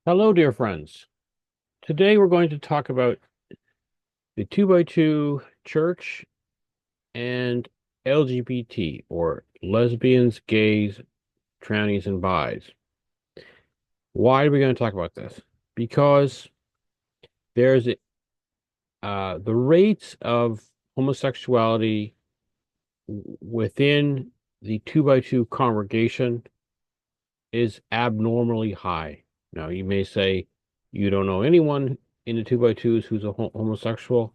Hello, dear friends. Today we're going to talk about the 2 by 2 church and LGBT, or lesbians, gays, trannies, and bis. Why are we going to talk about this? Because there's the rates of homosexuality within the 2 by 2 congregation is abnormally high. Now, you may say you don't know anyone in the 2 by 2s who's a homosexual.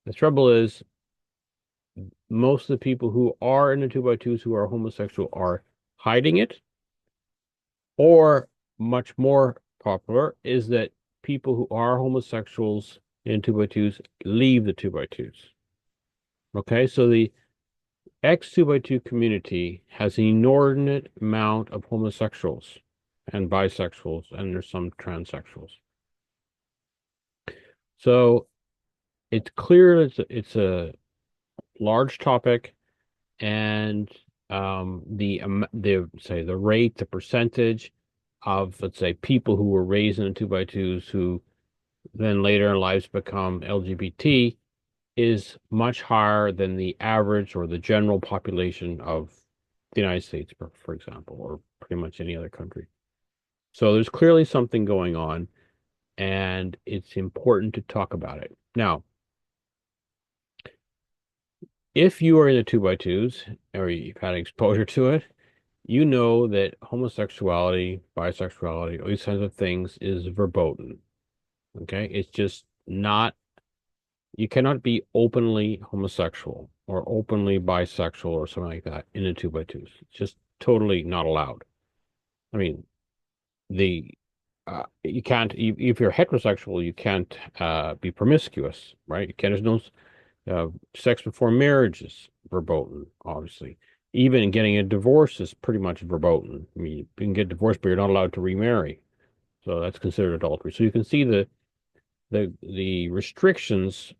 The trouble is, most of the people who are in the 2 by 2s who are homosexual are hiding it, or much more popular is that people who are homosexuals in 2 by 2s leave the 2 by 2s. Okay, so the X 2 by 2 community has an inordinate amount of homosexuals and bisexuals, and there's some transsexuals. So it's clear it's a large topic, and the say the rate, the percentage of, let's say, people who were raised in the 2 by 2s who then later in lives become LGBT is much higher than the average or the general population of the United States, for example, or pretty much any other country. So there's clearly something going on, and it's important to talk about it. Now, if you are in the 2 by 2s or you've had exposure to it, you know that homosexuality, bisexuality, all these kinds of things is verboten. Okay? It's just not, you cannot be openly homosexual or openly bisexual or something like that in the 2 by 2s. It's just totally not allowed. I mean, the you can't, if you're heterosexual, you can't be promiscuous, right? You can't, there's no sex before marriage is verboten, obviously. Even getting a divorce is pretty much verboten. I mean, you can get divorced, but you're not allowed to remarry. So that's considered adultery. So you can see the restrictions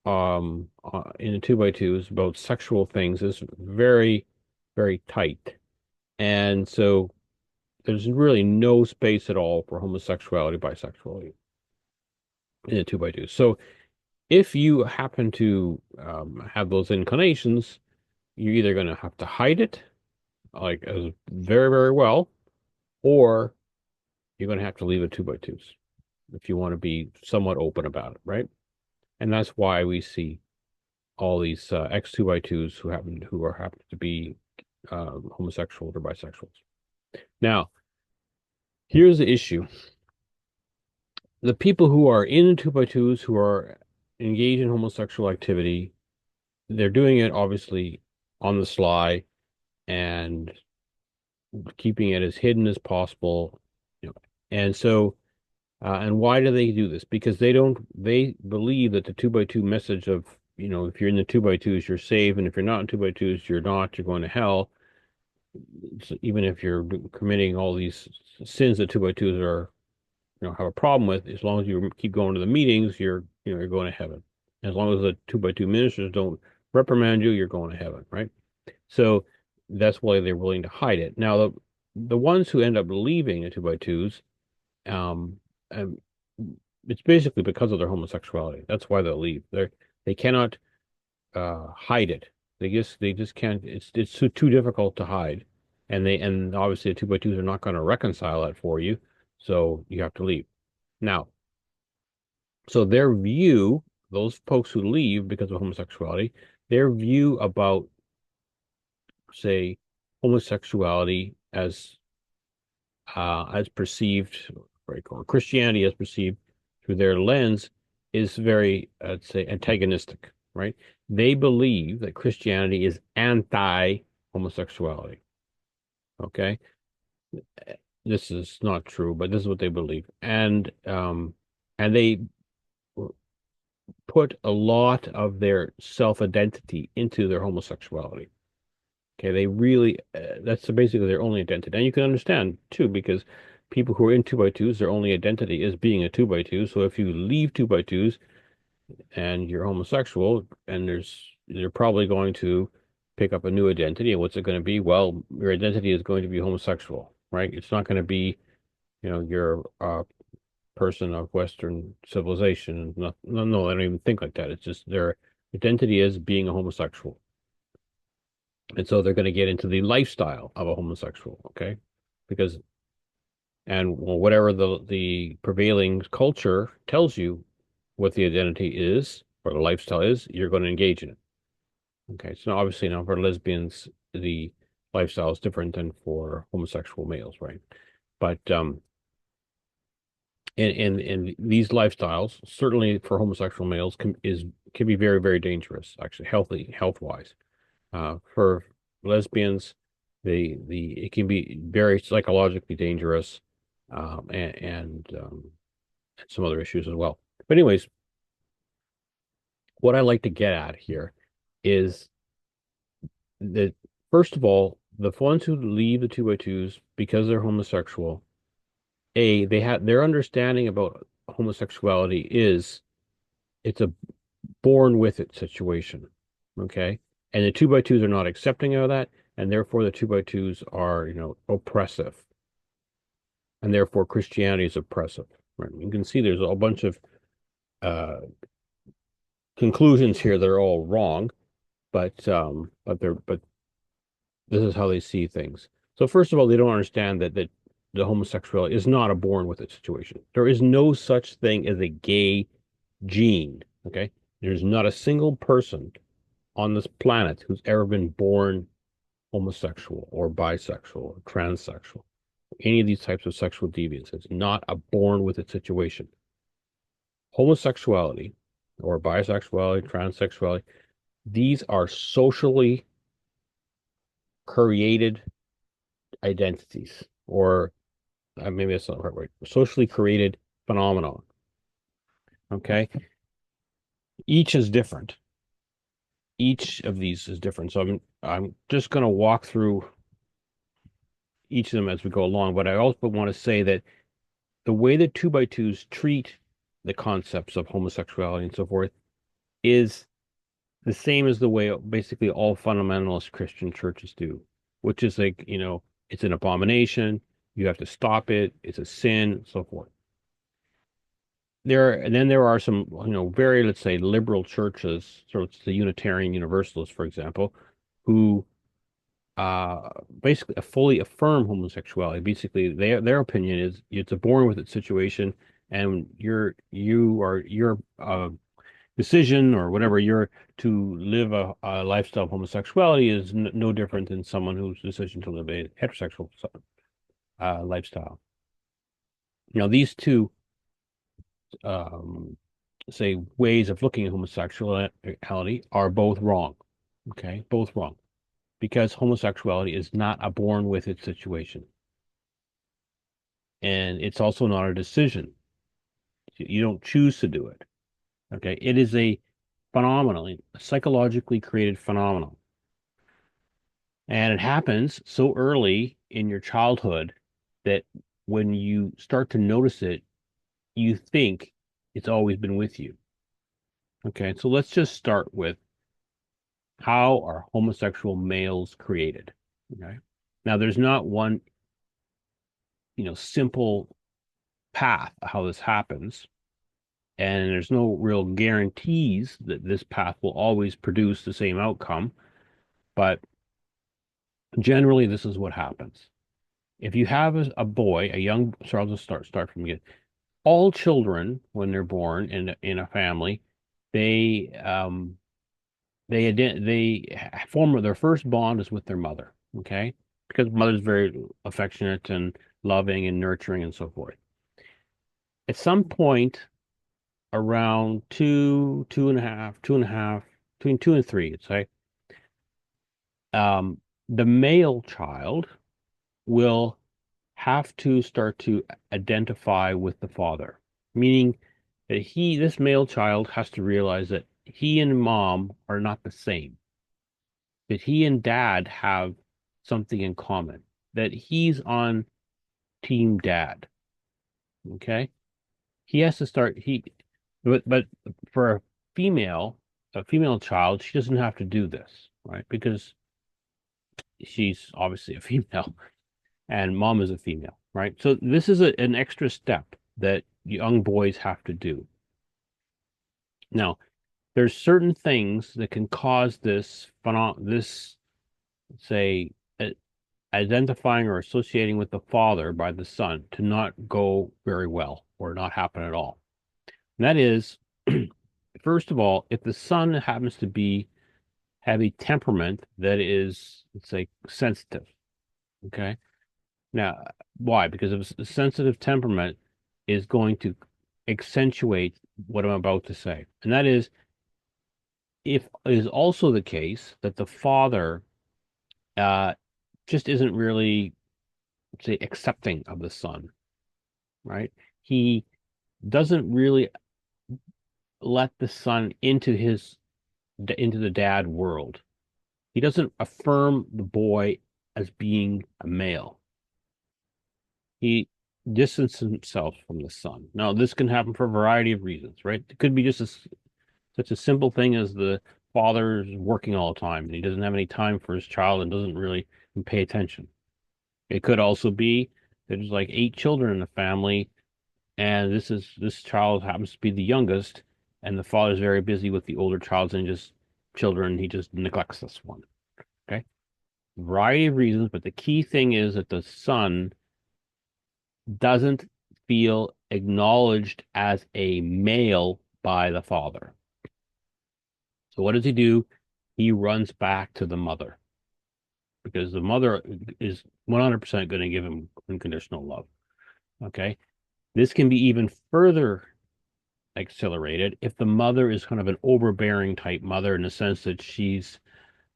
in the 2 by 2s about sexual things is very, very tight. And so there's really no space at all for homosexuality, bisexuality in the 2 by 2s. So if you happen to have those inclinations, you're either going to have to hide it, like as very, very well, or you're going to have to leave it 2 by 2s if you want to be somewhat open about it, right? And that's why we see all these X 2 by 2s happen to be homosexuals or bisexuals. Now, here's the issue: the people who are in 2 by 2s who are engaged in homosexual activity, they're doing it obviously on the sly and keeping it as hidden as possible. You know, and so, and why do they do this? Because they believe that the 2 by 2 message of, if you're in the 2 by 2s, you're saved, and if you're not in 2 by 2s, you're not, you're going to hell. So even if you're committing all these sins that 2 by 2s are, have a problem with, as long as you keep going to the meetings, you're going to heaven. As long as the 2 by 2 ministers don't reprimand you, you're going to heaven, right? So that's why they're willing to hide it. Now, the ones who end up leaving the 2 by 2s, um, um, it's basically because of their homosexuality. That's why they'll leave. They cannot hide it. They just can't. It's too difficult to hide, and obviously the 2 by 2s are not going to reconcile that for you, so you have to leave. Now, so their view, those folks who leave because of homosexuality, their view about, say, homosexuality as perceived, right, or Christianity as perceived through their lens is very, I'd say, antagonistic, right? They believe that Christianity is anti-homosexuality. Okay, this is not true, but this is what they believe, and they put a lot of their self-identity into their homosexuality. Okay, they really, that's basically their only identity. And you can understand too, because people who are in 2 by 2s, their only identity is being a 2 by 2. So if you leave 2 by 2s and you're homosexual, and they're probably going to pick up a new identity. And what's it going to be? Well, your identity is going to be homosexual, right? It's not going to be, your person of Western civilization. No, no, no, I don't even think like that. It's just their identity is being a homosexual. And so they're going to get into the lifestyle of a homosexual, okay? Because and well, whatever the prevailing culture tells you what the identity is or the lifestyle is, you're going to engage in it. Okay, so obviously now for lesbians, the lifestyle is different than for homosexual males, right? But in these lifestyles, certainly for homosexual males, can be very, very dangerous, actually, health wise. For lesbians, the it can be very psychologically dangerous, and some other issues as well. But anyways, what I like to get at here is that first of all, the ones who leave the two by twos because they're homosexual, they have their understanding about homosexuality is it's a born with it situation. Okay. And the two by twos are not accepting of that, and therefore the two by twos are, oppressive. And therefore Christianity is oppressive. Right. You can see there's a bunch of uh conclusions here that are all wrong, but this is how they see things. So first of all, they don't understand that the homosexuality is not a born with it situation. There is no such thing as a gay gene. Okay. There's not a single person on this planet who's ever been born homosexual or bisexual or transsexual, any of these types of sexual deviance. It's not a born with it situation. Homosexuality or bisexuality, transsexuality, these are socially created identities, or maybe that's not the right word, socially created phenomenon. Okay. Each is different. Each of these is different. So I'm just going to walk through each of them as we go along. But I also want to say that the way that two by twos treat the concepts of homosexuality and so forth is the same as the way basically all fundamentalist Christian churches do, which is like, it's an abomination. You have to stop it. It's a sin, so forth. And then there are some, very, let's say, liberal churches, so it's the Unitarian Universalists, for example, who basically fully affirm homosexuality. Basically, their opinion is it's a born with it situation, and your decision or whatever you're to live a lifestyle of homosexuality is no different than someone whose decision to live a heterosexual lifestyle. These two um, say ways of looking at homosexuality are both wrong. Okay, both wrong because homosexuality is not a born with it situation. And it's also not a decision. You don't choose to do it. Okay. It is a phenomenon, a psychologically created phenomenon. And it happens so early in your childhood that when you start to notice it, you think it's always been with you. Okay. So let's just start with how are homosexual males created? Okay. Now, there's not one, simple path how this happens. And there's no real guarantees that this path will always produce the same outcome. But generally, this is what happens. If you have a boy, a young, so I'll just start from again. All children, when they're born in a family, they form their first bond is with their mother. Okay, because mother's very affectionate and loving and nurturing and so forth. At some point, around two and a half, between 2 and 3, I'd say, um, the male child will have to start to identify with the father, meaning that this male child has to realize that he and mom are not the same, that he and dad have something in common, that he's on team dad. Okay. He has to start, but for a female child, she doesn't have to do this, right? Because she's obviously a female and mom is a female, right? So this is an extra step that young boys have to do. Now, there's certain things that can cause this, say, identifying or associating with the father by the son to not go very well or not happen at all. And that is, first of all, if the son happens to be have a temperament that is, let's say, sensitive. Okay. Now, why? Because if a sensitive temperament is going to accentuate what I'm about to say. And that is, if it is also the case that the father uh, just isn't really, say, accepting of the son, right? He doesn't really let the son into the dad world. He doesn't affirm the boy as being a male. He distances himself from the son. Now, this can happen for a variety of reasons, right? It could be just such a simple thing as the father's working all the time and he doesn't have any time for his child and doesn't really pay attention. It could also be that there's like 8 children in the family, and this child happens to be the youngest, and the father's very busy with the older child's and just children. He just neglects this one. Okay, variety of reasons, but the key thing is that the son doesn't feel acknowledged as a male by the father. So what does he do? He runs back to the mother because the mother is 100% going to give him unconditional love. Okay. This can be even further accelerated if the mother is kind of an overbearing type mother in the sense that she's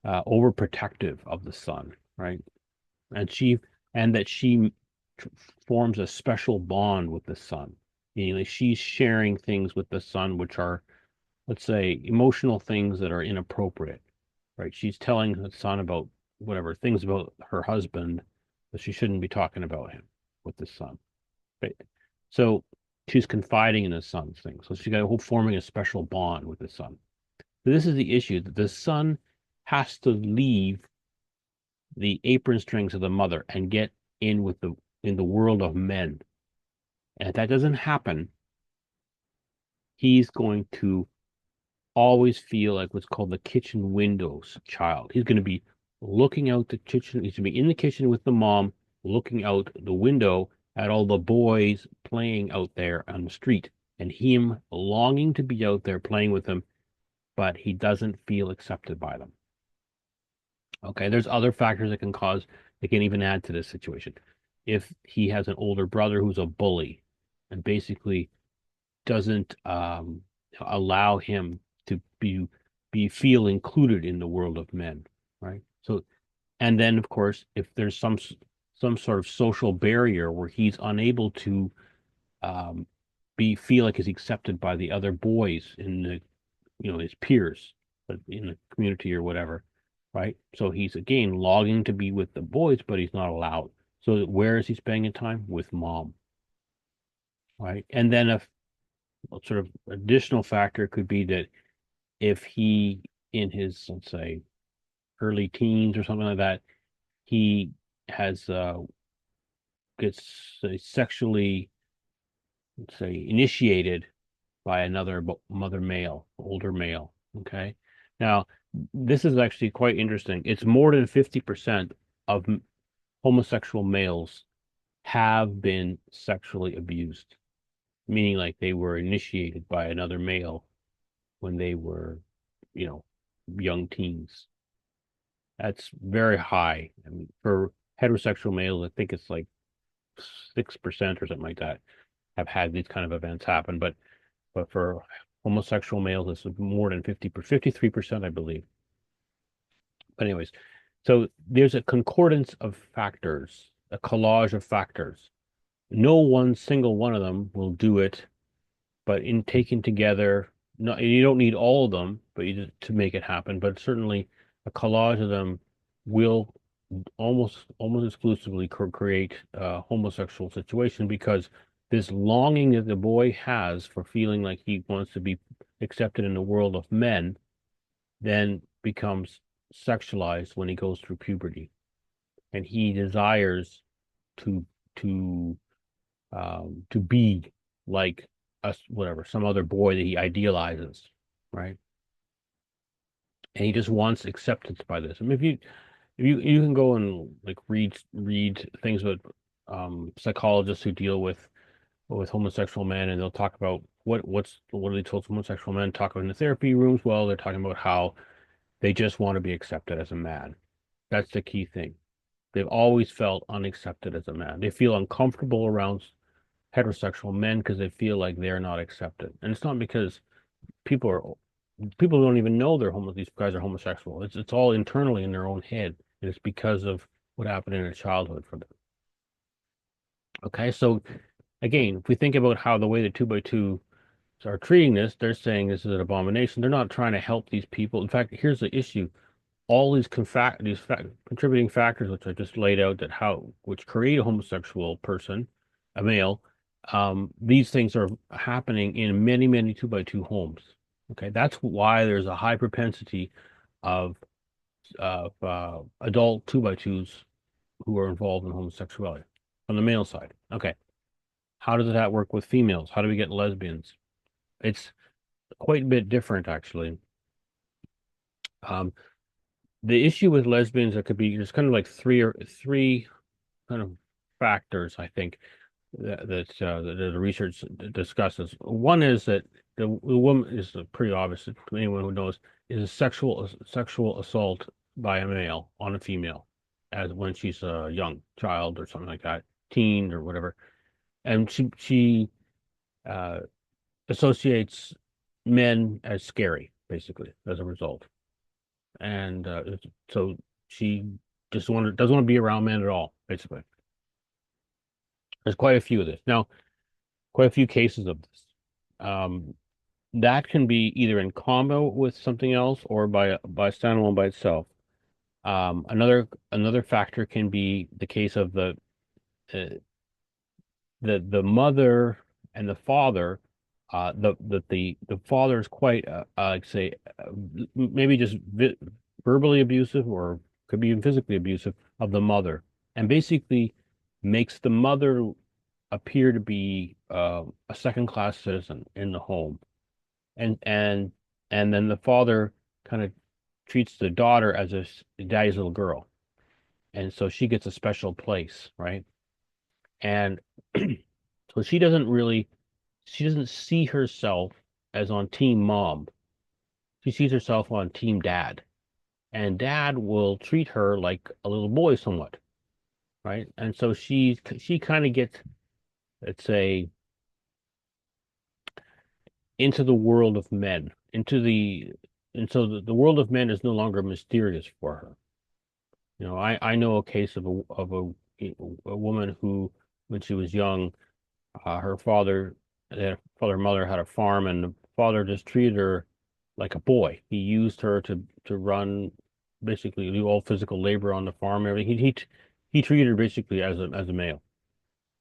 overprotective of the son, right? And she forms a special bond with the son. You know, she's sharing things with the son which are, let's say, emotional things that are inappropriate, right? She's telling the son about whatever things about her husband that she shouldn't be talking about him with the son. Right? So she's confiding in the son's things. So she got a whole forming a special bond with the son. So this is the issue that the son has to leave the apron strings of the mother and get in the world of men. And if that doesn't happen, he's going to always feel like what's called the kitchen windows child. He's going to be looking out the kitchen. He's going to be in the kitchen with the mom, looking out the window at all the boys playing out there on the street, and him longing to be out there playing with them, but he doesn't feel accepted by them. Okay, there's other factors that can even add to this situation. If he has an older brother who's a bully and basically doesn't allow him to be feel included in the world of men, right? So, and then of course, if there's some sort of social barrier where he's unable to um, be feel like he's accepted by the other boys in the his peers in the community or whatever, right? So he's again longing to be with the boys, but he's not allowed. So where is he spending his time? With mom, right? And then a sort of additional factor could be that if he in his, let's say, early teens or something like that, he has gets sexually, let's say, initiated by another mother male, older male. Okay. Now, this is actually quite interesting. It's more than 50% of homosexual males have been sexually abused, meaning like they were initiated by another male when they were, you know, young teens. That's very high. I mean, for heterosexual males, I think it's like 6% or something like that have had these kind of events happen. But for homosexual males, it's more than 53%, I believe. But anyways, so there's a concordance of factors, a collage of factors. No one single one of them will do it, but in taken together, no, you don't need all of them, but you just to make it happen. But certainly, a collage of them will almost exclusively create a homosexual situation because this longing that the boy has for feeling like he wants to be accepted in the world of men then becomes sexualized when he goes through puberty, and he desires to to to be. like us, whatever, some other boy that he idealizes, right? And he just wants acceptance by this. I mean, if you can go and like read things with psychologists who deal with homosexual men, and they'll talk about what are they told homosexual men talk about in the therapy rooms. Well, they're talking about how they just want to be accepted as a man. That's the key thing. They've always felt unaccepted as a man. They feel uncomfortable around heterosexual men because they feel like they're not accepted. And it's not because people are people don't even know these guys are homosexual. It's all internally in their own head. And it's because of what happened in their childhood for them. Okay, so again, if we think about how the way the two by two are treating this, they're saying this is an abomination. They're not trying to help these people. In fact, here's the issue. All contributing factors, which I just laid out, which create a homosexual person, a male, these things are happening in many, many two by two homes. Okay, that's why there's a high propensity of adult two by twos who are involved in homosexuality on the male side. Okay, how does that work with females? How do we get lesbians? It's quite a bit different, actually. Um, the issue with lesbians, that could be there's kind of like three kind of factors, I think, that the research discusses. One is that the woman is pretty obvious to anyone who knows is a sexual assault by a male on a female, as when she's a young child or something like that, teen or whatever, and she uh, associates men as scary, basically, as a result. And so she just doesn't want to be around men at all, basically. There's quite a few of this. Now, quite a few cases of this. Um, that can be either in combo with something else or by standalone by itself. Another factor can be the case of uh, the mother and the father. The father is quite like say maybe just vi verbally abusive or could be even physically abusive of the mother, and basically makes the mother appear to be a second class citizen in the home, and and and then the father kind of treats the daughter as a daddy's little girl, and so she gets a special place, right? And so she doesn't see herself as on team mom. She sees herself on team dad. And dad will treat her like a little boy somewhat, right? And so she kind of gets, let's say, into the world of men, and so the world of men is no longer mysterious for her. I know a case of a woman who, when she was young, her father and mother had a farm, and the father just treated her like a boy. He used her to run, basically do all physical labor on the farm, everything. He treated her basically as a male.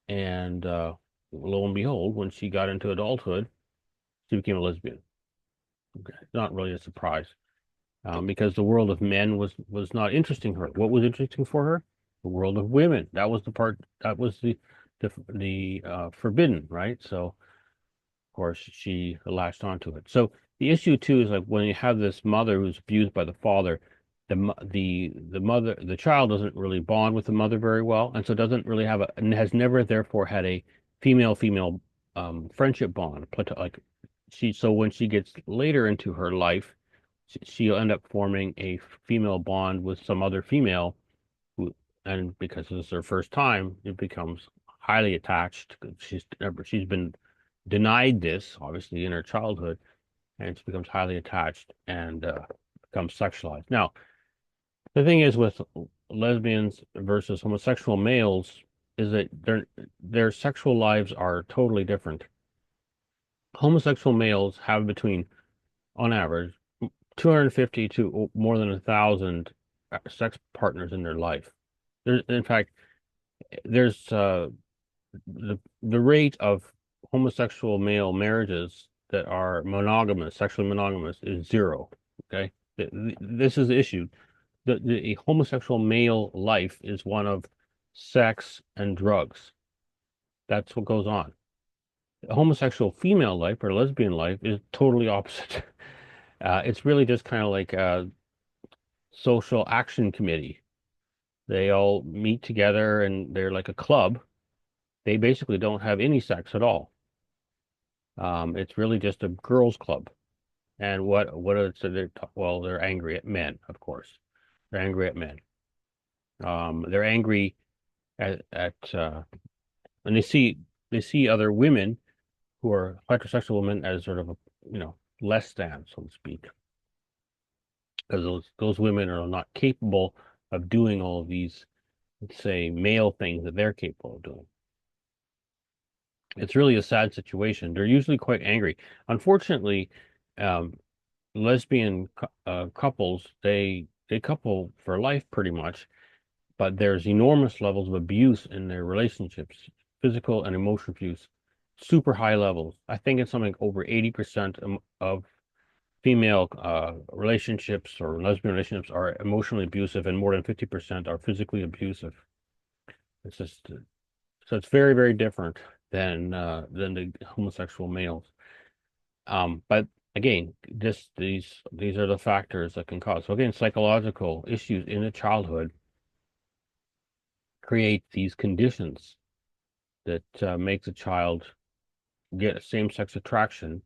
And lo and behold, when she got into adulthood, she became a lesbian. Okay. Not really a surprise, because the world of men was not interesting to her. What was interesting for her? The world of women. That was the part that was the forbidden, right? So course, she latched onto it. So the issue too is like when you have this mother who's abused by the father, the child doesn't really bond with the mother very well, and so doesn't really have and has never therefore had a female friendship bond. Like so when she gets later into her life, she'll end up forming a female bond with some other female who, and because it's her first time, it becomes highly attached. She's been denied this, obviously, in her childhood, and she becomes highly attached and becomes sexualized. Now, the thing is with lesbians versus homosexual males is that their sexual lives are totally different. Homosexual males have between, on average, 250 to more than 1,000 sex partners in their life. In fact, there's the rate of homosexual male marriages that are monogamous, sexually monogamous, is zero. Okay, this is the issue. The homosexual male life is one of sex and drugs. That's what goes on. Homosexual female life or lesbian life is totally opposite. It's really just kind of like a social action committee. They all meet together and they're like a club. They basically don't have any sex at all. It's really just a girls' club. And what are so well, they're angry at men, of course. They're angry at men. They're angry at and they see other women who are heterosexual women as sort of a less than, so to speak, because those women are not capable of doing all of these, let's say, male things that they're capable of doing. It's really a sad situation. They're usually quite angry. Unfortunately, um, lesbian couples they couple for life pretty much, but there's enormous levels of abuse in their relationships, physical and emotional abuse, super high levels. I think it's something over 80% of female relationships or lesbian relationships are emotionally abusive, and more than 50% are physically abusive. It's just so it's very, very different than the homosexual males. But again, these are the factors that can cause. So again, psychological issues in the childhood create these conditions that make the child get a same-sex attraction,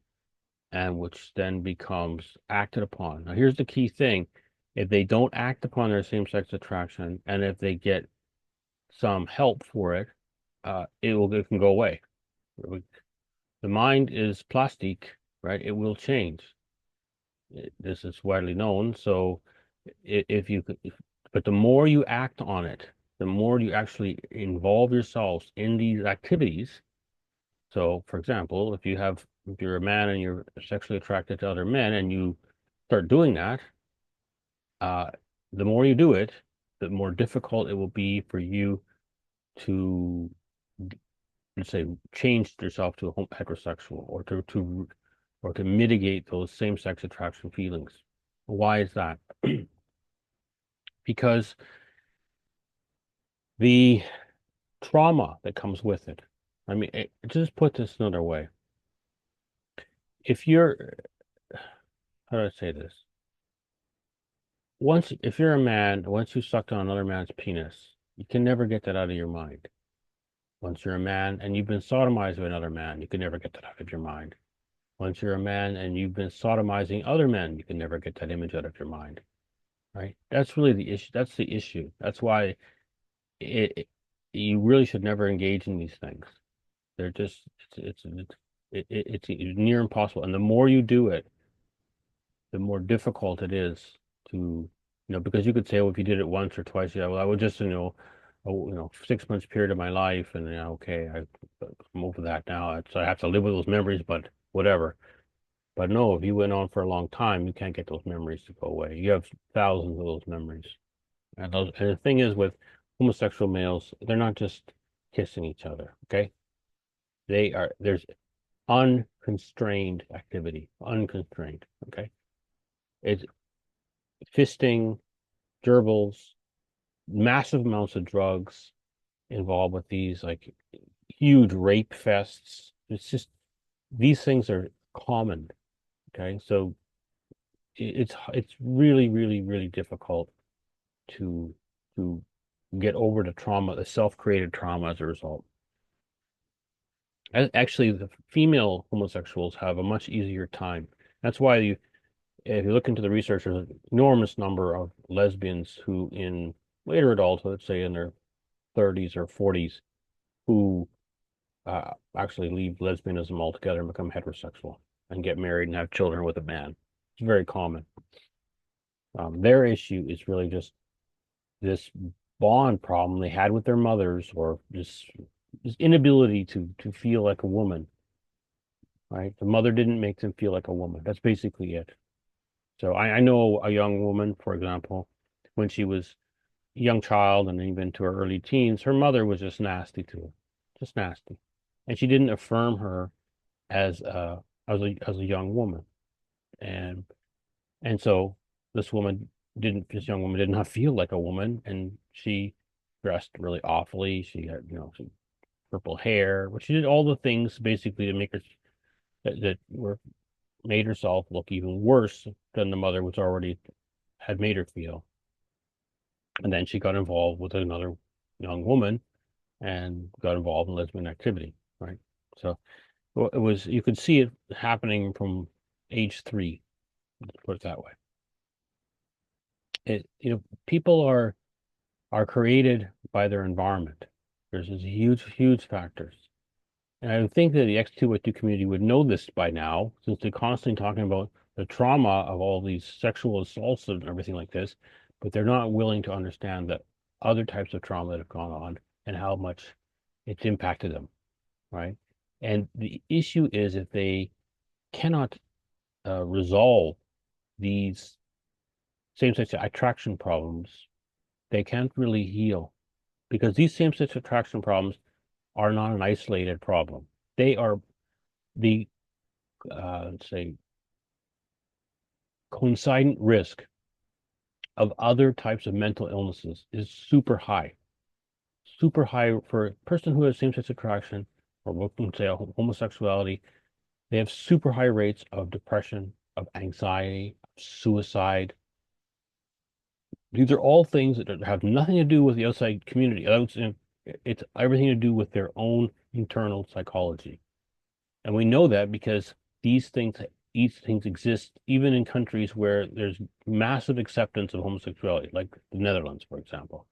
and which then becomes acted upon. Now, here's the key thing. If they don't act upon their same-sex attraction, and if they get some help for it, it can go away. The mind is plastic, right? It will change. This is widely known. So if you could, but the more you act on it, the more you actually involve yourselves in these activities. So, for example, if you're a man and you're sexually attracted to other men and you start doing that, uh, the more you do it, the more difficult it will be for you to, let's say, change yourself to a heterosexual or to mitigate those same-sex attraction feelings. Why is that? Because the trauma that comes with it. I mean, just put this another way. If you're, how do I say this? If you're a man, once you sucked on another man's penis, you can never get that out of your mind. Once you're a man and you've been sodomized by another man, you can never get that out of your mind. Once you're a man and you've been sodomizing other men, you can never get that image out of your mind, right? That's really the issue. That's the issue. That's why it you really should never engage in these things. They're just it's near impossible. And the more you do it, the more difficult it is to, because you could say, well, if you did it once or twice, yeah, well, I would just, 6 months period of my life, and okay, I'm over that now. So I have to live with those memories, but whatever. But no, if you went on for a long time, you can't get those memories to go away. You have thousands of those memories. And the thing is with homosexual males, they're not just kissing each other, okay? There's unconstrained activity, unconstrained, okay? It's fisting, gerbils, massive amounts of drugs involved with these, like huge rape fests. It's just these things are common, okay? So it's really, really, really difficult to to get over the trauma, the self-created trauma as a result. Actually, the female homosexuals have a much easier time. That's why if you look into the research, there's an enormous number of lesbians who, in later adulthood, let's say in their 30s or 40s, who actually leave lesbianism altogether and become heterosexual and get married and have children with a man. It's very common. Their issue is really just this bond problem they had with their mothers, or this inability to feel like a woman, right? The mother didn't make them feel like a woman. That's basically it. So I know a young woman, for example, when she was a young child and even to her early teens, her mother was just nasty to her, just nasty. And she didn't affirm her as a young woman. And and so this young woman did not feel like a woman, and she dressed really awfully. She had, purple hair, but she did all the things basically to make her that were made herself look even worse than the mother was already had made her feel. And then she got involved with another young woman and got involved in lesbian activity, right? So well, it was you could see it happening from age 3, let's put it that way. People are created by their environment. There's this huge factors. And I would think that the X2Y2 community would know this by now, since they're constantly talking about the trauma of all these sexual assaults and everything like this, but they're not willing to understand that other types of trauma that have gone on and how much it's impacted them, right? And the issue is if they cannot resolve these same-sex attraction problems, they can't really heal because these same-sex attraction problems are not an isolated problem. They are the say coincident risk of other types of mental illnesses is super high for a person who has same-sex attraction or we can say homosexuality. They have super high rates of depression, of anxiety, of suicide. These are all things that have nothing to do with the outside community. It's everything to do with their own internal psychology. And we know that because these things exist even in countries where there's massive acceptance of homosexuality, like the Netherlands, for example.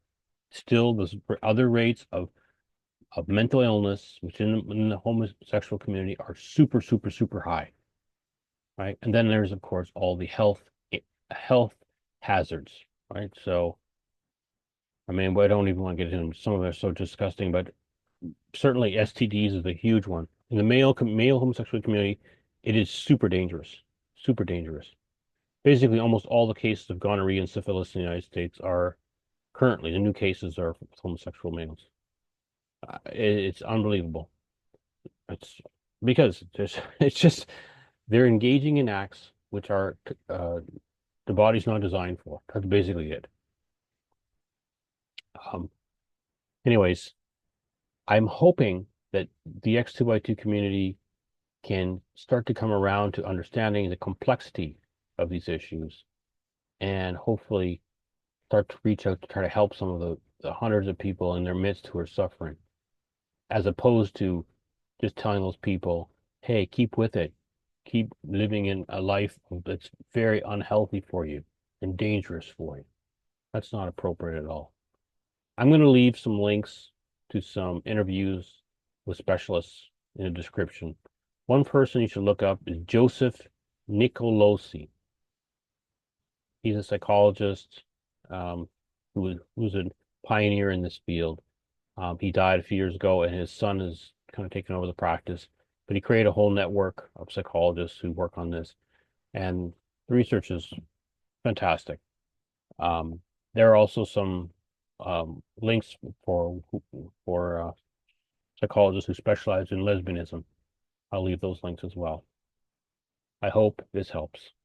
Still, there's other rates of mental illness within the homosexual community are super high, right? And then there's, of course, all the health hazards, right? So, I mean, I don't even want to get into some of them are so disgusting, but certainly STDs is a huge one. In the male homosexual community, it is super dangerous, super dangerous. Basically, almost all the cases of gonorrhea and syphilis in the United States are currently the new cases are homosexual males. It's unbelievable. It's because there's it's just they're engaging in acts which are the body's not designed for. That's basically it. Um, anyways, I'm hoping that the X2Y2 community can start to come around to understanding the complexity of these issues and hopefully start to reach out to try to help some of the hundreds of people in their midst who are suffering, as opposed to just telling those people, hey, keep with it. Keep living in a life that's very unhealthy for you and dangerous for you. That's not appropriate at all. I'm going to leave some links to some interviews with specialists in the description. One person you should look up is Joseph Nicolosi. He's a psychologist who's a pioneer in this field. He died a few years ago, and his son has kind of taken over the practice. But he created a whole network of psychologists who work on this, and the research is fantastic. Um, there are also some links for psychologists who specialize in lesbianism. I'll leave those links as well. I hope this helps.